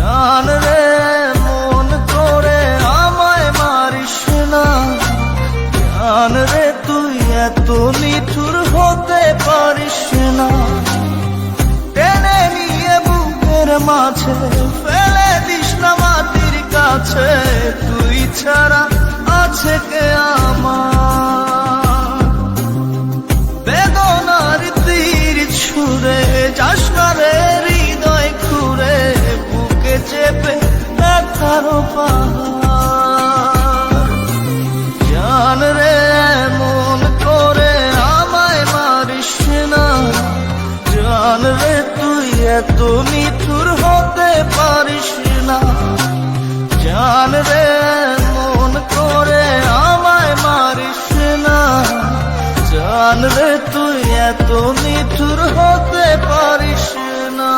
জান রে মন করে আমায় মারিস না, জান রে তুই এত নিঠুর হতে পারিস না। টেনে নিয়ে বুকের মাঝে ফেলে দিস না মাটির কাছে, তুই ছাড়া আছে কে আমার। বেদনার তীর ছুঁড়ে যাস না রে হৃদয় খুঁড়ে, বুকে চেপে ব্যথার পাহাড়। জান রে মন করে আমায় মারিস না, জান রে তুই এত নিঠুর হতে পারিস না। জান রে মন করে আমায় মারিস না, জান রে তুই এত নিঠুর হতে পারিস না।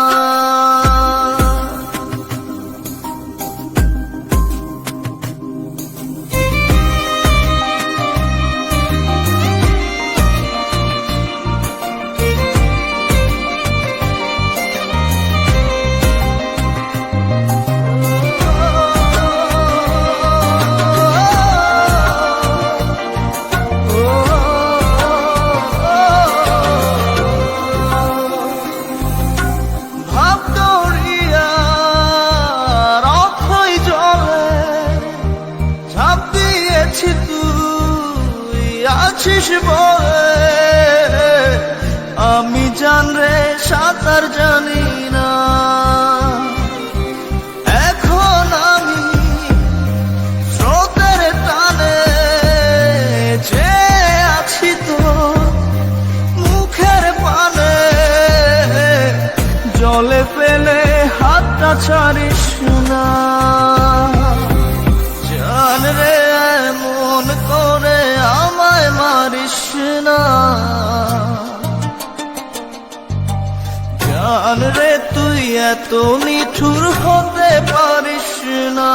তুই আছিস বলে আমি জান রে সাঁতার জানি না, এখন আমি স্রোতের টানে যে আছি তো মুখের পানে। জলে ফেলে হাতটা ছাড়িস না, জান রে মন করে আমায় মারিস না। জান রে তুই এত নিঠুর হতে পারিস না।